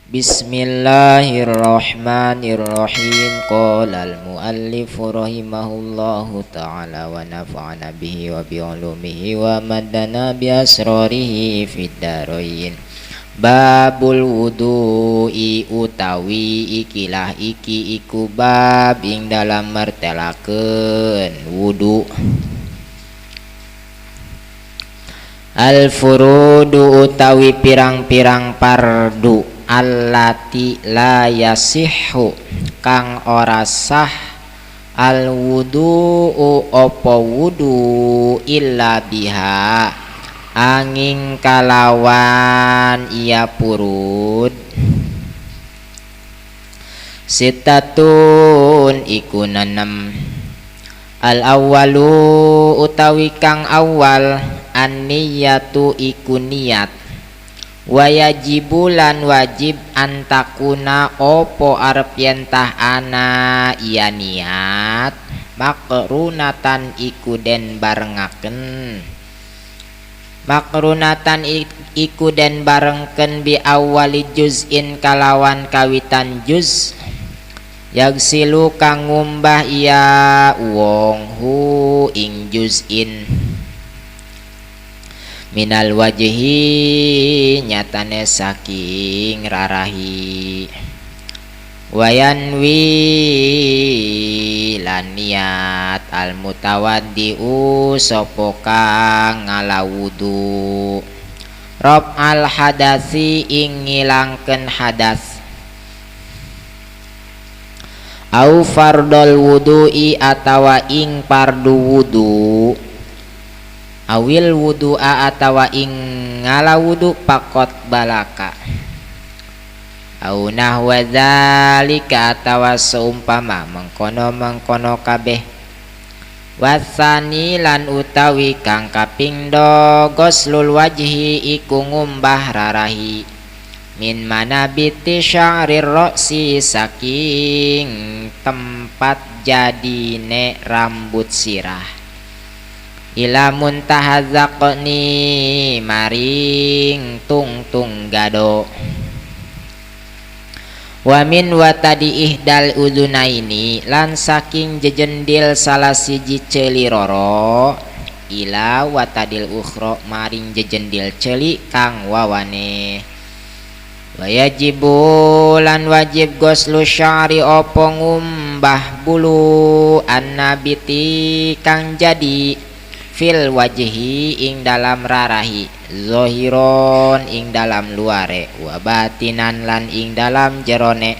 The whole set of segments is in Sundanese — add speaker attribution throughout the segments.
Speaker 1: Bismillahirrahmanirrahim. Qala al-muallifu rahimahullahu ta'ala wa nafa'ana bihi wa bi ulumihi wa madana bi asrarihi fid darain. Babul wudu'i utawi ikilah iki iku bab ing dalam martelakeun wudu. Al furudu utawi pirang-pirang pardu allati la yasihhu kang ora sah al wudu'u apa wudu illa biha angin kalawan ia purud. Sitatun iku nanem. Al awwalu utawi kang awal an-niyatu iku niat. Wayajibulan wajib antakuna opo arep yentah ana iya niat makrunatan iku den barengaken. Makrunatan iku den barengken bi awali juz'in kalawan kawitan juz. Yagsilu kang ngumbah iya wong hu ing juz'in minal wajhi nyatane saking rarahi. Wayanwi lan niat al mutawaddiu sapa kang ngalawudu rob al hadasi ing ngilangkeun hadas. Au fardol wudu'i atawa ing pardu wudu. Awil wudu'a atawa ing ngala wudu pakot balaka. Au nahwa dzalika atawa seumpama mengkono kabeh. Wasani lan utawi kang kapingdo goslul wajhi iku ngumbah rarahi min manabiti sya'rir ra'si saking tempat jadine rambut sirah ila muntahazaqni maring tungtung gado. Wa min watadi ihdal udunaini lan saking jejendil salah siji ceuli roro ila watadil ukhra maring jejendil ceuli kang wawane. Wayajibu lan wajib goslu syari opo ngumbah bulu annabiti kang jadi fil wajhi ing dalam rarahi zohiron ing dalam luare wa batinan lan ing dalam jerone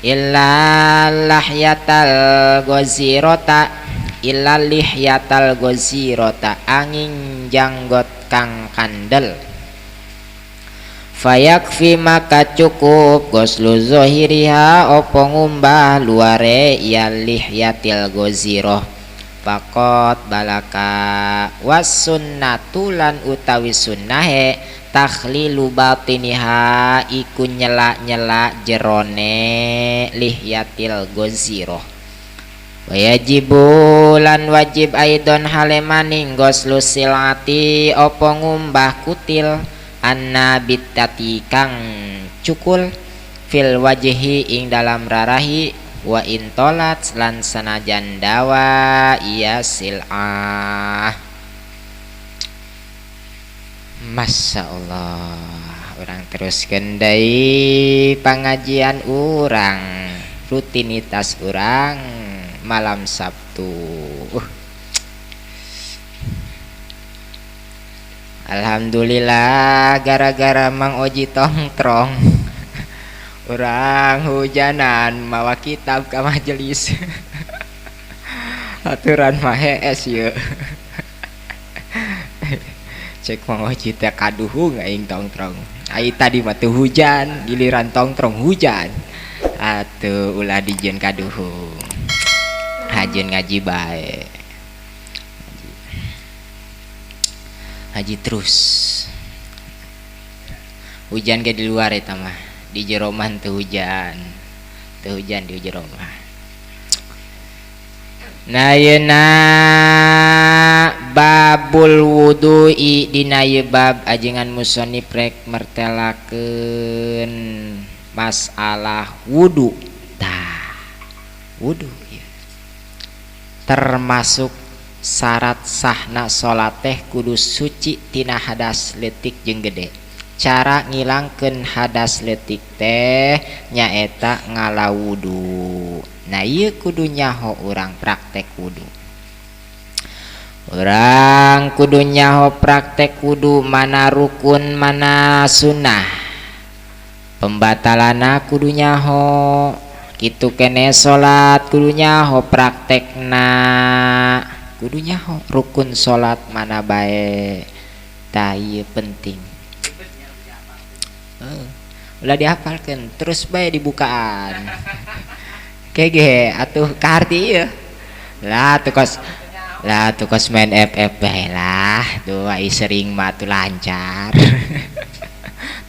Speaker 1: illa lahyatal gozirota angin janggot kang kandel. Fayakfi maka cukup goslu zohiriha opo ngumbah luare ya lihyatil goziroh pakot balaka. Was sunnatulan utawi sunnahe takhlilu batiniha iku nyela jerone lihyatil goziroh. Wayajibu lan wajib aidon halemaning goslu silati opo ngumbah kutil annabitati kang cukul fil wajhi ing dalam rarahi wa intolat lan sanajan dawa iya sil'ah. Masya Allah, orang teruskeun deui pangajian urang, rutinitas urang malam Sabtu. Alhamdulillah gara-gara Mang Oji tongtrong urang hujanan mawa kitab ka majelis. Aturan mah hees ye. Cek Mang Oji teh kaduhung aing tongtrong. Ai tadi mah teu hujan, giliran tongtrong hujan. Atuh ulah dijieun kaduhung. Hajieun ngaji bae. Haji terus hujan ke di luar eta mah di jero mah teu hujan di jero mah. Nah yeuna babul wudu'i dina bab ajengan musannif rek mertelakeun masalah wudu. Tah, wudu ya. Termasuk syarat sahna salat teh kudu suci tina hadas leutik jeung gede. Cara ngilangkeun hadas leutik teh nyaeta ngalawudu. Nah ieu kudu nyaho urang praktek wudu. Urang kudu nyaho praktek wudu mana rukun mana sunnah. Pembatalana kudu nyaho. Kitu kene salat kudu nyaho praktekna. Kudu nyaho rukun salat mana bae. Tah ieu penting. Ulah dihafalkeun terus bae dibukaan. Kege atuh karti ieu. Lah tukos main FF bae lah. Tuh ai sering mah tuh lancar.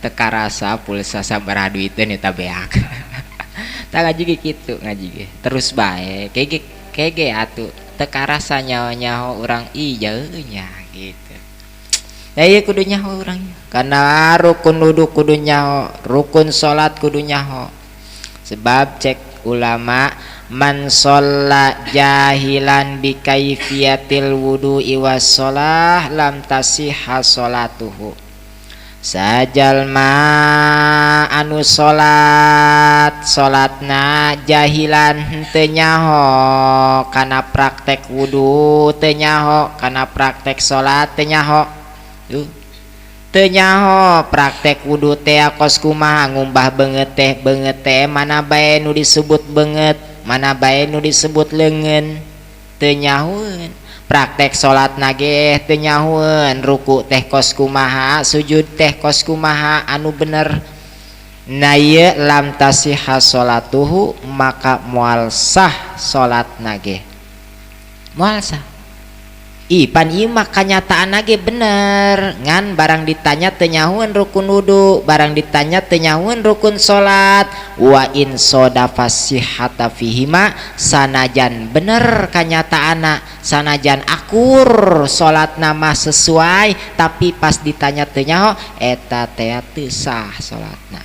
Speaker 1: Teka rasa pulsa sabaraha duiteun eta beak. Tah ngaji ge kitu ngaji ge. Terus bae kege atuh teka rasa nyaho-nyaho urang ieu nya gitu. Ya iya kudu nyaho urang karena rukun wudu kudu nyaho, rukun salat kudu nyaho. Sebab cek ulama man shalla jahilan bi kaifiyatil wudu'i was shalah lam tasihha sholatuhu. Sajalma anu salatna jahilan teu nyaho kana praktek wudu, teu nyaho kana praktek salat, teu nyaho. Teu nyaho praktek wudu teh kos kumaha ngumbah beungeut teh mana bae nu disebut beungeut, mana bae nu disebut leungeun, teu nyahoeun. Praktek salatna ge teu nyahoeun, ruku teh kos kumaha, sujud teh kos kumaha anu bener. Na ieu lam tasihha sholatuhu maka moal sah salatna ge. Moal sah. Pan ieu mah kanyataanna ge bener. Ngan barang ditanya teu nyahoeun rukun wudu, barang ditanya teu nyahoeun rukun salat. Wa in sadafa sihhata fihima sanajan bener kanyataanna, sanajan akur salatna mah sesuai, tapi pas ditanya teu nyaho eta teh teu sah salatna.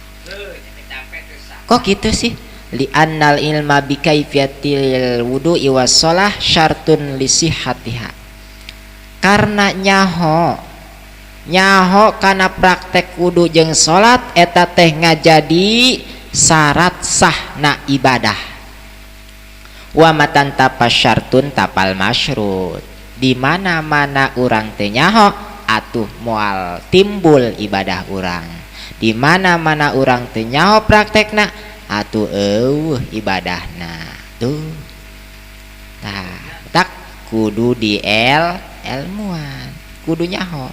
Speaker 1: Kok gitu sih? Li annal ilma bi kaifiyatil wudu'i was shalah syartun li sihhatiha. Karena nyaho kana praktek wudu jeung salat eta teh ngajadi syarat sahna ibadah. Wa matan tapa syartun tapal masyrut. Di mana-mana urang teh nyaho atuh moal timbul ibadah urang. Di mana-mana urang teh nyaho praktekna atuh eueuh ibadahna. Tuh. Tah, tak kudu di ilmuan kudu nyaho.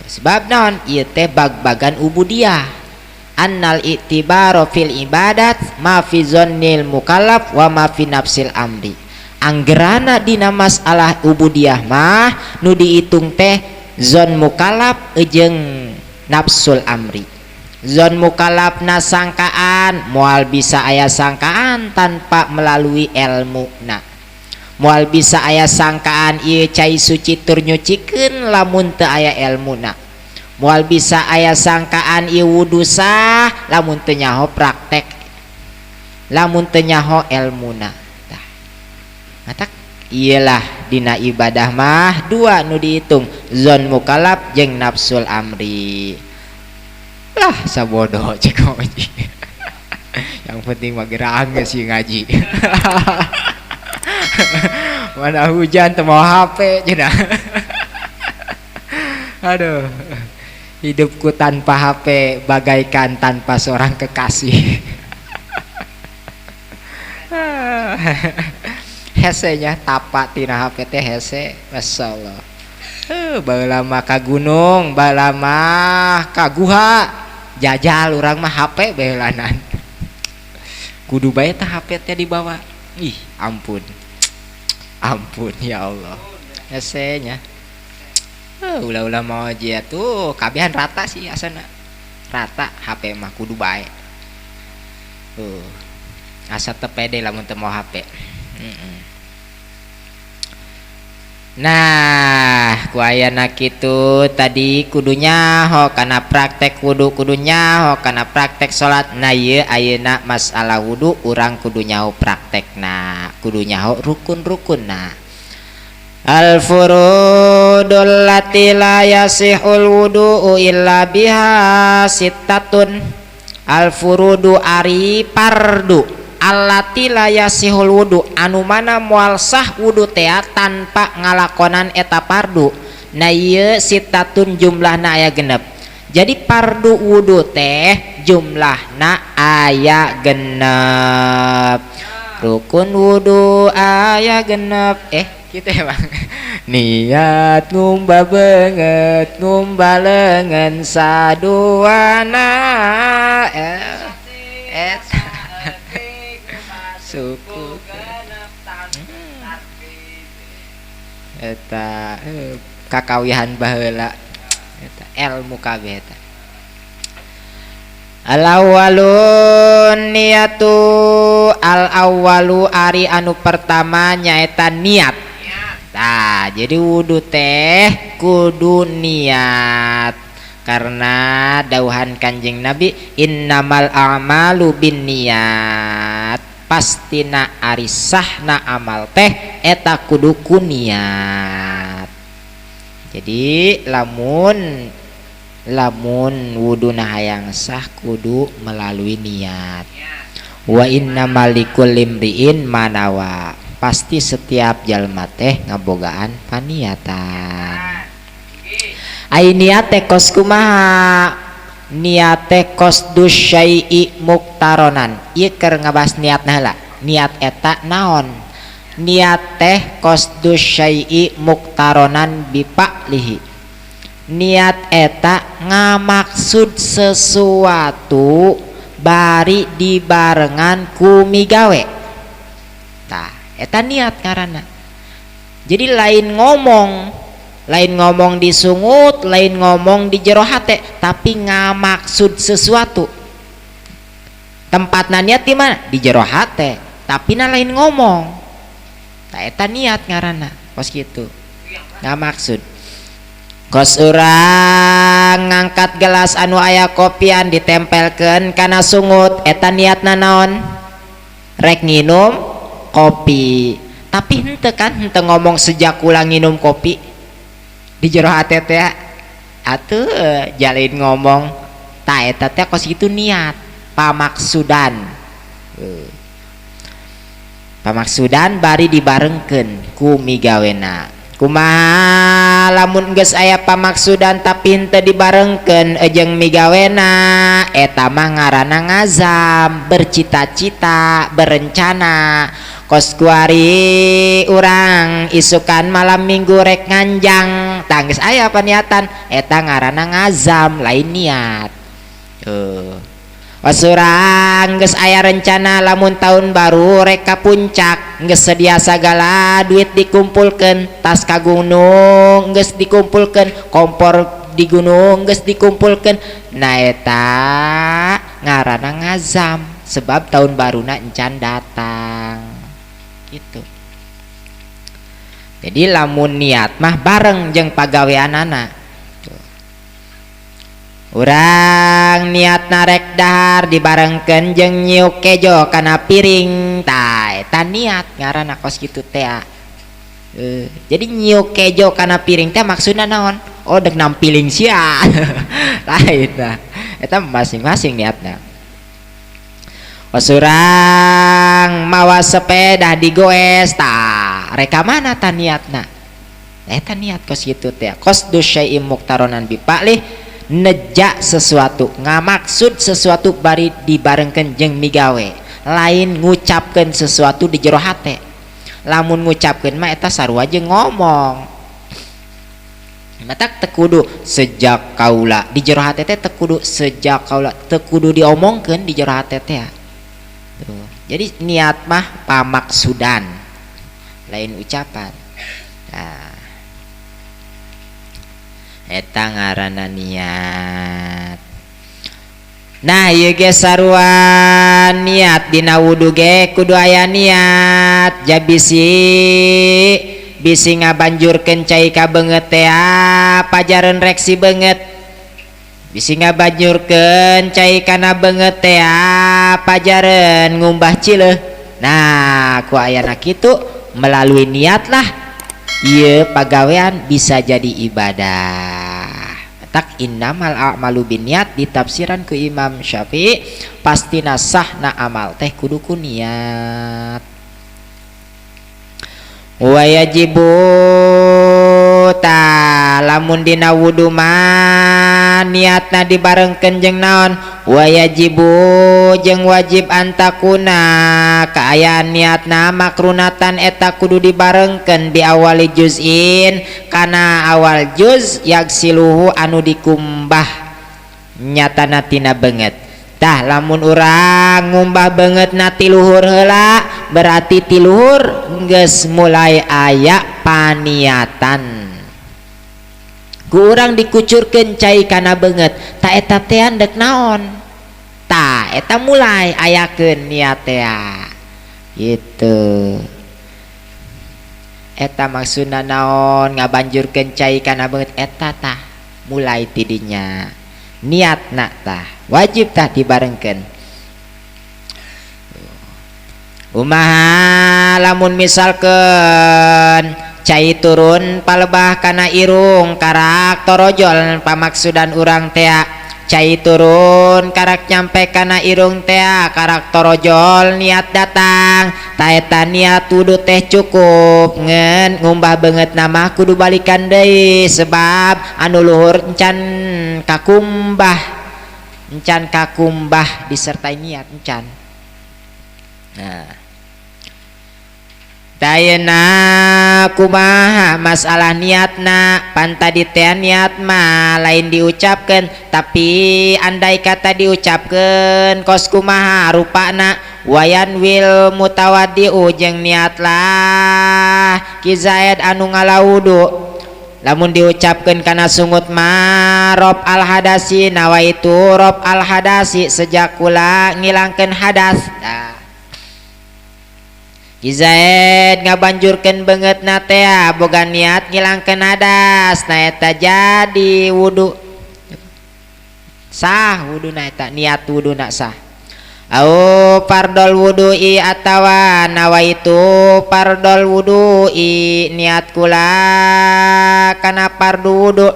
Speaker 1: Sebab naon ieu teh bag-bagan ubudiyah. Annal i'tibaru fil ibadat ma fi zonnil mukallaf wa ma fi nafsil amri. Anggerana dina masalah ubudiyah mah nu diitung teh zon mukallaf jeung nafsul amri. Zon mukallafna sangkaan moal bisa aya sangkaan tanpa melalui ilmuna. Moal bisa aya sangkaan ieu cai suci tur nyucikeun lamun teu aya ilmuna. Moal bisa aya sangkaan ieu wudu sah lamun teu nyaho praktek, lamun teu nyaho ilmuna. Tah. Matak iyalah dina ibadah mah dua nu dihitung, zon mukallaf jeung nafsul amri. Lah sabodoh cek ngaji. Yang penting mah gerang sih ngaji. Mana hujan teu mau HP cenah. Aduh. Hidupku tanpa HP bagaikan tanpa seorang kekasih. Hesenya tapak tina HP teh hese, masyaallah. Baheula mah ka gunung, baheula mah ka guha, jajal urang mah HP baheulanan. Kudu bae teh HP teh dibawa. Ih, ampun ya Allah, hesenya. Ulah-ulah mau aja tuh kabehan rata sih asana, rata HP mah kudu bae. Asa teu pede lamun teu mau HP. Nah ku ayana kitu tadi kudunya ho kana praktek wudu kudunya ho kana praktek salat. Nah ieu ayeuna masalah wudu urang kudunya ho praktekna kudunya ho rukun-rukunna. Al furudul lati la yasihul wudu illa biha sittatun. Al furudu ari pardu allati la yasihul wudu anu mana moal sah wudu teh tanpa ngalakonan eta pardu. Na ieu sitatun jumlahna aya genep. Jadi pardu wudu teh jumlahna aya genep. Rukun wudu aya genep. Gitu ya Bang. Niat ngumbah beungeut ngumbah leungeun saduana suku eta kakawihan baheula eta ilmu kabeh eta. Al awwalun niyatu al awwalu ari anu pertama nyaeta niat. Nah, jadi wudu teh kudu niat karena dauhan Kanjeng Nabi innamal a'malu binniyat. Pastina ari sahna amal teh eta kudu ku niat. Jadi lamun wuduna hayang sah kudu melalui niat. Wa innamal likulli imri'in manawa. Pasti setiap jalma teh ngabogaan paniatan. Ai niat teh kos kumaha? Niat teh qasdus syai'i muktaronan. Ieu keur ngabas niatna heula. Niat eta naon? Niat teh qasdus syai'i muktaronan bipa'lihi. Niat eta ngamaksud sesuatu bari dibarengan ku migawe. Tah, eta niat ngaranna. Jadi lain ngomong disungut, lain ngomong di jero hate, tapi ngamaksud sesuatu. Tempatna niat di mana? Di jero hate, tapi na lain ngomong. Tah eta niat ngaranna. Kos kitu. Ngamaksud. Kos urang ngangkat gelas anu aya kopian ditempelkeun kana sungut, eta niatna naon? Rek nginum kopi. Tapi henteu kan henteu ngomong sejak ulang nginum kopi. Di jero hate teh atuh jalin ngomong ta eta teh kos kitu niat pamaksudan. Pamaksudan bari dibarengkeun ku migawena. Kumaha lamun geus aya pamaksudan tapi henteu dibarengkeun jeung migawena eta mah ngaranna ngazam, bercita-cita, berencana. Kos kuari urang isukan malam minggu rek nganjang tangis aya paniatan eta ngaranna ngazam lain niat. Kos urang geus aya rencana lamun tahun baru rek ka puncak geus sedia sagala duit dikumpulkeun, tas ka gunung geus dikumpulkeun, kompor di gunung geus dikumpulkeun. Nah eta ngaranna ngazam sebab tahun baruna encan datang. Gitu. Jadi lamun niat mah bareng jeung pagaweanana. Urang niatna rek dahar dibarengkeun jeung nyiuk kejo kana piring, tah eta niat ngaranna kos kitu teh. Jadi nyiuk kejo kana piring teh maksudna naon? Oh dek nampiling sia. Lain tah. Eta masing-masing niatna. Surang mawa sepeda digoes tah reka mana tah niatna? Eta niat kos kitu teh. Qasdus syai'i muktaronan bipa'lih neja sesuatu, ngamaksud sesuatu bari dibarengkeun jeung migawe. Lain ngucapkeun sesuatu di jero hate. Lamun ngucapkeun mah eta sarua jeung ngomong. Mata teu kudu sejak kaula di jero hate teh teu kudu sejak kaula, teu kudu diomongkeun di jero hate teh. Jadi niat mah pamaksudan lain ucapan. Nah, eta ngaranna niat. Nah ieu ge sarua niat dina wudu ge kudu aya niat. Jabisi bisi ngabanjurkeun cai ka beungeut teh pajareun reksi beungeut bisi ngabanjurkeun cai kana beungeut teh pajareun ngumbah cileuh. Nah ku ayana kitu melalui niat lah ieu pagawean bisa jadi ibadah. Tak innamal a'malu binniat ditafsiran ku Imam Syafi'i pastina sahna amal teh kudu ku niat. Wa yajibu ta lamun dina wudu mah niatna dibarengkeun jeung naon wa yajibu jeung wajib antakuna kaayaan niatna makrunatan eta kudu dibarengkeun di awali juz'in kana awal juz yaksiluhu anu dikumbah nyatana tina beungeut. Tah lamun urang ngumbah beungeut na ti luhur heula berarti ti luhur geus mulai aya paniatan. Ku urang dikucurkeun cai kana beungeut ta eta teh andek naon ta eta mulai ayakeun niat teh gitu. Eta maksudna naon ngabanjurkeun cai kana beungeut eta tah mulai tidinya niatna tah wajib tah dibarengkeun. Umaha lamun misalkeun cai turun palebah kana irung karak torojol pamaksudan urang teh cai turun karak nyampe kana irung teh karak torojol niat datang ta eta niat wudu teh cukup ngeun ngumbah beungeut nama kudu balikan deui sebab anu luhur encan kakumbah disertai niat encan. Nah dayeuna kumaha masalah niatna pan tadi teh niat mah lain diucapkeun tapi andai kata diucapkeun kos kumaha rupana wayan wil mutawaddiu jeung niat lah ki Zaid anu ngalawudu lamun diucapkeun kana sungut mah rob al hadasi nawaitu rob al hadasi sejak kula ngilangkeun hadas. Ki Zaid ngabanjurkeun beungeutna teh boga niat ngilangkeun hadas na eta jadi wudu sah wuduna eta niat wuduna sah. Au fardol wudu'i atawa nawaitu fardol wudu'i niat kula kana fardu wudu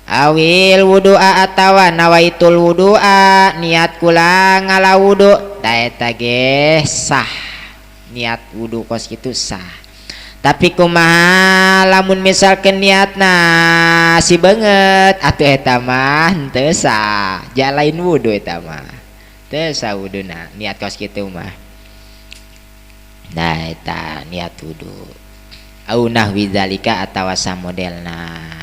Speaker 1: awil wudu'a atawa nawaitul wudu'a niat kula ngalawudu da eta ge sah niat wudu kos kitu sah. Tapi kumaha lamun misalkeun niatna si beungeut atuh eta mah henteu sah jalain wudu eta mah teu sah wuduna niat kos kitu mah. Nah eta niat wudu au nahwi zalika atawa samodelna.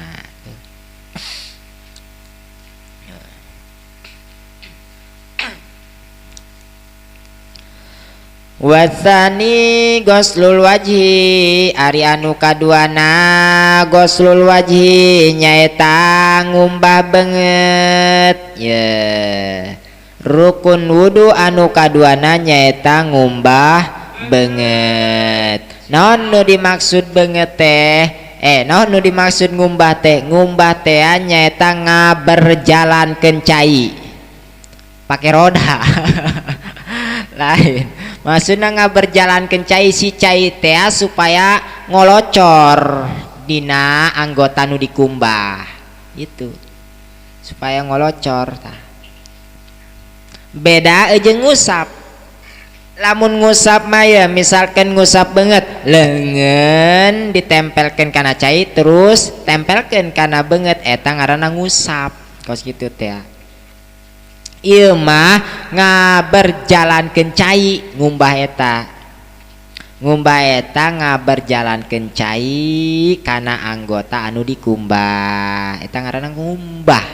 Speaker 1: Wasani goslul wajhi ari anu kaduana goslul wajhi nyaeta ngumbah beungeut ye rukun wudu anu kaduana nyaeta ngumbah beungeut. Naon nu dimaksud beungeut teh naon nu dimaksud ngumbah teh nyaeta ngaberjalankeun cai pake roda lain maksudna ngaberjalankeun cai si cai teh supaya ngolocor dina anggota nu dikumbah itu supaya ngolocor tah. Beda jeung ngusap. Lamun ngusap mah ya misalkan ngusap beungeut leungeun ditempelkeun kana cai terus tempelkeun kana beungeut eta ngaranna ngusap kos kitu teh. Ieu mah ngaberjalankeun cai ngumbah eta ngaberjalankeun cai kana anggota anu dikumbah eta ngaranna ngumbah.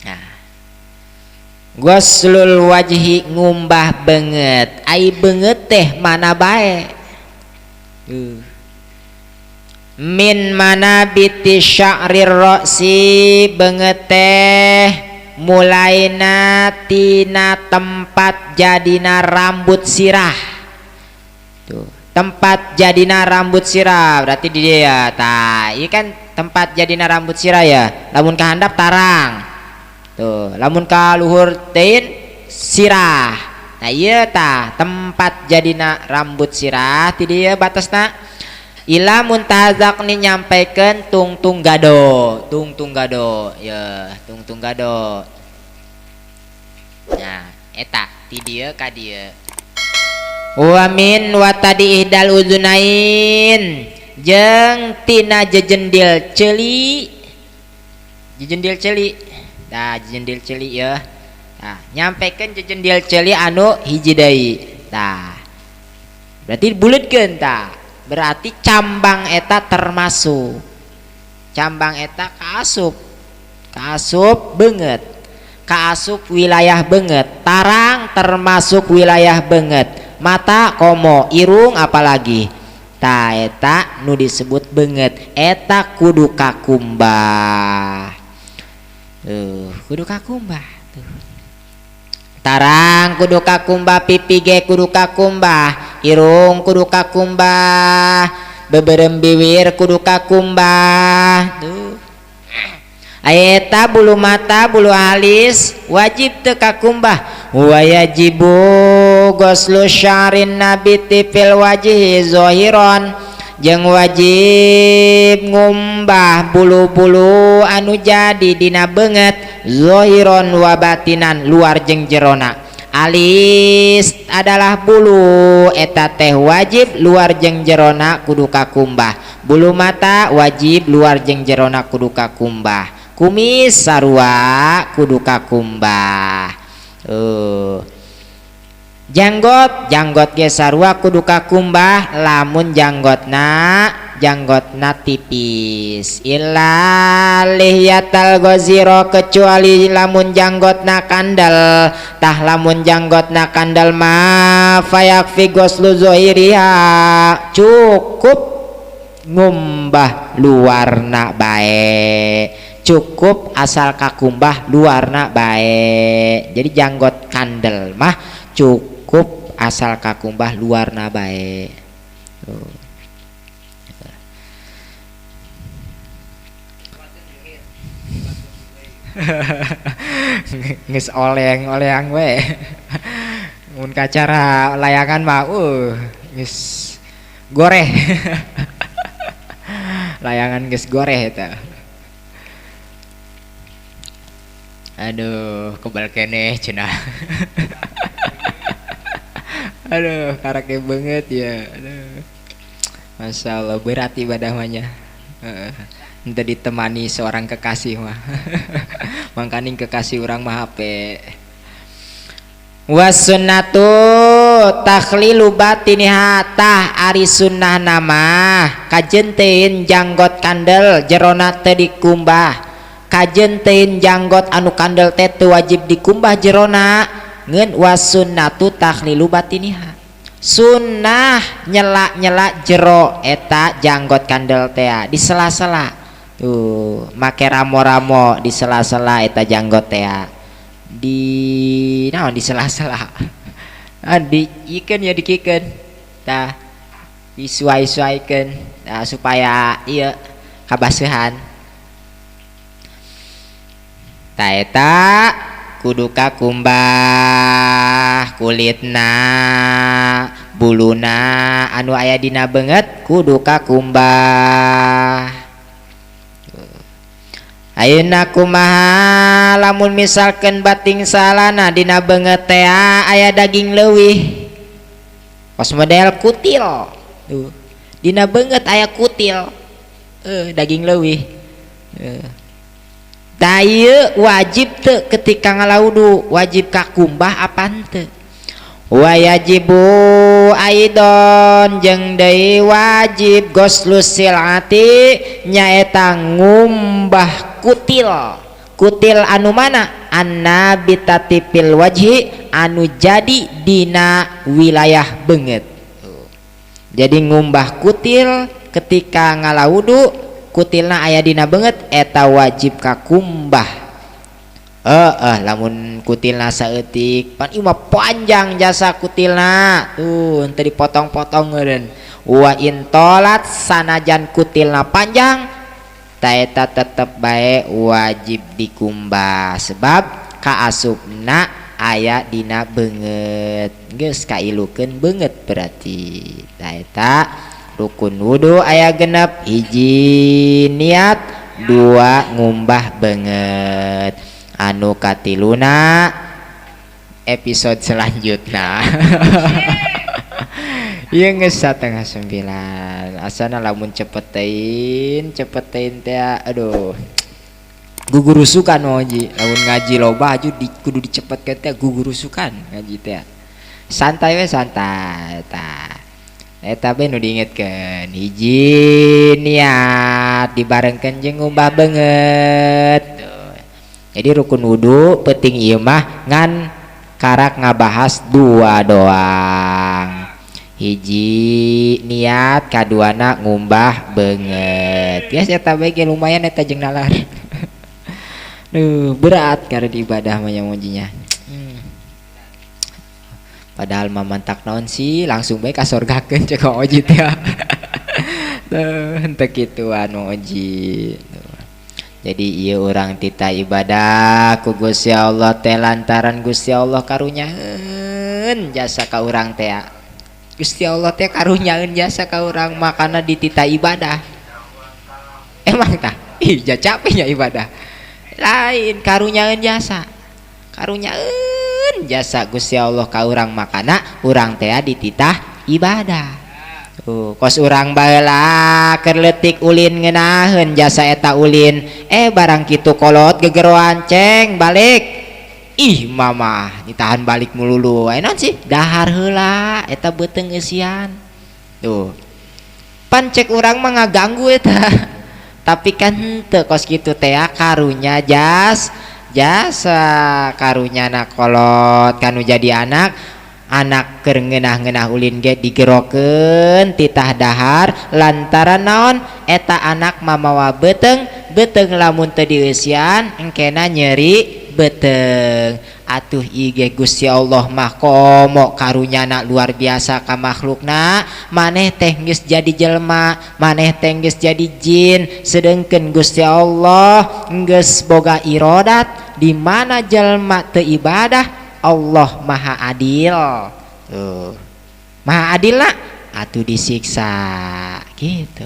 Speaker 1: Nah goslul wajhi ngumbah beungeut ai beungeut teh mana bae min mana biti sya'rir ra'si beungeut teh mulaina tina tempat jadina rambut sirah tuh tempat jadina rambut sirah berarti di dia tah ini kan tempat jadina rambut sirah ya lamun kahandap tarang tuh lamun ka luhur tein sirah nah iya tah tempat jadina rambut sirah ti dia batasna ila muntazak ni nyampaikan tung gado ya tung gado nah eta ti dia ka dia wa min wa tadi ihdal uzunain jeung tina jejendil ceuli tah jejendil ceuli ya tah nyampaikan jejendil ceuli anu hiji deui tah berarti buleutkeun tah berarti cambang eta termasuk cambang eta kaasup beungeut kaasup wilayah beungeut tarang termasuk wilayah beungeut mata komo irung apalagi ta eta nu disebut beungeut eta kudu kakumbah kudu kakumbah tarang kudu kakumbah pipi ge kudu kakumbah irung kudu kakumbah beberem bibir kudu kakumbah tuh eta bulu mata bulu alis wajib teu kakumbah wa yajibu ghuslu sya'rin nabiti fil wajhi zahiran jeung wajib ngumbah bulu-bulu anu jadi dina beungeut zahiran wa batinan luar jeung jerona alis adalah bulu eta teh wajib luar jeung jerona kudu kakumbah bulu mata wajib luar jeung jerona kudu kakumbah kumis sarua kudu kakumbah janggot ge sarua kudu kakumbah lamun janggotna tipis illa lihyatal goziro kecuali lamun janggotna kandel tah lamun janggotna kandel ma fayakfi goslu zohiriha cukup ngumbah luarna bae cukup asal kakumbah luarna bae jadi janggot kandel mah cukup asal kakumbah luarna bae nges oleng we mun kacara layangan mah nges goreh layangan nges goreh eta aduh kebal keneh cenah aduh karake banget ya aduh Masya Allah berat ibadah mahnya minta ditemani seorang kekasih mah mangkaning kekasih orang mah hape wasunnatu takhlilu batiniha tah ari sunnah nama kajenteun janggot kandel jerona teu dikumbah kajenteun janggot anu kandel teh teu wajib dikumbah jerona ngeun wasunnatu takhlilu batiniha sunnah nyela jero eta janggot kandel teh di sela-sela tuh make ramo-ramo di sela-sela eta janggot teh di naon di sela-sela di ikeun ya dikikeun tah disuai-suaikeun supaya ieu kabaseuhan ta eta kudu kakumbah kulitna buluna anu aya dina beungeut kudu kakumbah ayeuna kumaha lamun misalkeun bating salana dina beungeut teh aya daging leuwih pos model kutil tuh dina beungeut aya kutil daging leuwih Daye wajib teu ketika ngalaudu wajib kakumbah apa henteu wayajibu aidon jeung deui wajib goslus silati nyaeta ngumbah kutil anu mana annabitati fil wajhi anu jadi dina wilayah beungeut jadi ngumbah kutil ketika ngalaudu kutilna aya dina beungeut eta wajib kakumbah lamun kutilna saeutik pan ieu mah panjang jasa kutilna tuh teu dipotong-potong meureun wa intolat sanajan kutilna panjang taeta tetep bae wajib dikumbah sebab kaasupna aya dina beungeut geus kailukeun beungeut berarti taeta rukun wudu aya genep hiji niat dua ngumbah beungeut anu katiluna episode selanjutnya ieu geus 8:30 asana lamun cepetin teh aduh gugurusukan oji lamun ngaji loba aju kudu dicepetkeun teh gugurusukan ngaji teh santai we santai tah eta be nu diingetkeun hiji niat dibarengkeun jeung ngumbah beungeut jadi rukun wudu penting ieu mah ngan karak ngabahas dua doang hiji niat kaduana ngumbah beungeut geus eta bae ge lumayan eta jeung nalar berat karena di ibadah mah yang mojinya padahal mah mantak naon sih langsung bae ka sorgakeun cek oji teh henteu kitu anu oji jadi ieu urang tita ibadah ku Gusti Allah teh lantaran Gusti Allah karunyaeun jasa ka urang teh Gusti Allah teh karunyaeun jasa ka urang makana ditita ibadah emang tah ih capeknya ibadah lain karunyaeun jasa Gusti Allah ka urang makana urang teh dititah ibadah kos urang baheula keur leutik ulin ngeunaheun jasa eta ulin barang kitu kolot gegeroan ceng balik ih mama ditahan balik mululu naon sih dahar heula eta beuteung eusian tuh pan cek urang mah ngaganggu eta tapi kan henteu kos kitu teh karunya jasa karunyana kolot kanu jadi anak keur ngeunah-ngeunah ulin ge digerokeun titah dahar lantaran naon eta anak mamawa beuteung lamun teu dieusian engkena nyeri beuteung atuh ieu Gusti Allah mah komo karunyana luar biasa ka makhlukna maneh teh geus jadi jelema maneh teh geus jadi jin sedengkeun Gusti Allah geus boga irodat di mana jelema teu ibadah Allah maha adil maha adil lah atuh disiksa gitu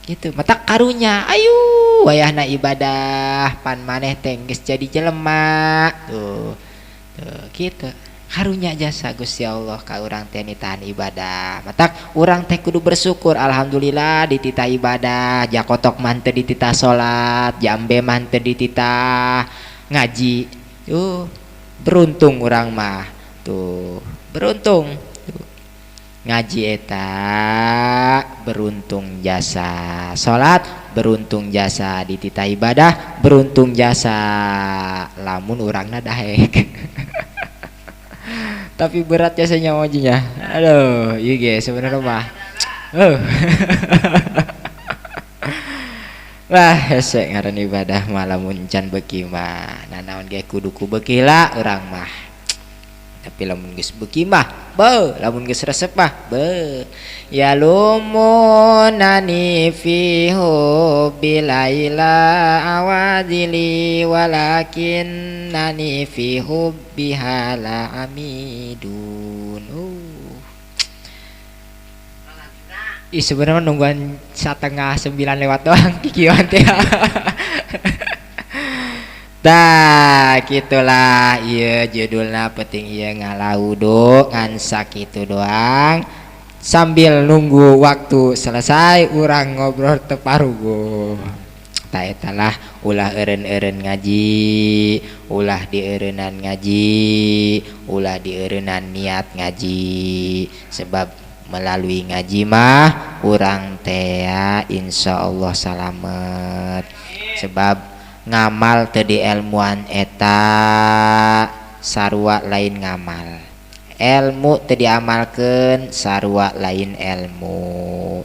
Speaker 1: gitu mata karunya ayo wayahna ibadah pan maneh teh geus jadi jelema tuh gitu karunya jasa Gusti Allah ka urang teh nitahan ibadah matak urang teh kudu bersyukur alhamdulillah dititah ibadah jakotok mah teu dititah salat jambe mah teu dititah ngaji beruntung urang mah tuh beruntung ngaji eta beruntung jasa salat beruntung jasa dititah ibadah beruntung jasa lamun urangna daek tapi berat jasanya wajinya aduh ieu ge sebenarnya mah lah hese ngaran ibadah mah lamun can beuki mah nanaon ge kudu ku beuki lah urang mah tapi lamun geus beuki mah lamun geus resep mah ya lumunani fi hubbilaila awadili walakin nani fi hubbihala amidun sebenarnya nungguan 8:30 lewat doang kikieuan teh tah gitulah ieu judulna penting ieu ngalaudo ngan sakitu doang sambil nunggu waktu selesai urang ngobrol teu parugo tah etalah ulah eureun-eureun ngaji ulah dieureunnan ngaji ulah dieureunnan niat ngaji sebab melalui ngaji mah urang teh insyaallah salamet sebab ngamal teu dielmuan eta sarua lain ngamal ilmu teu diamalkeun sarua lain ilmu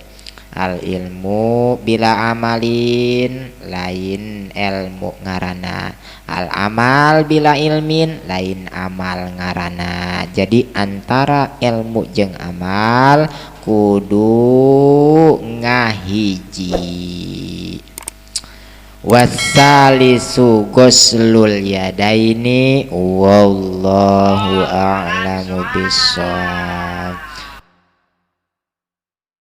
Speaker 1: al ilmu bila amalin lain ilmu ngaranna, al amal bila ilmin lain amal ngaranna. Jadi antara ilmu jeung amal kudu ngahiji. Wassalisu ghuslul yadaini wallahu a'lamu bissawab.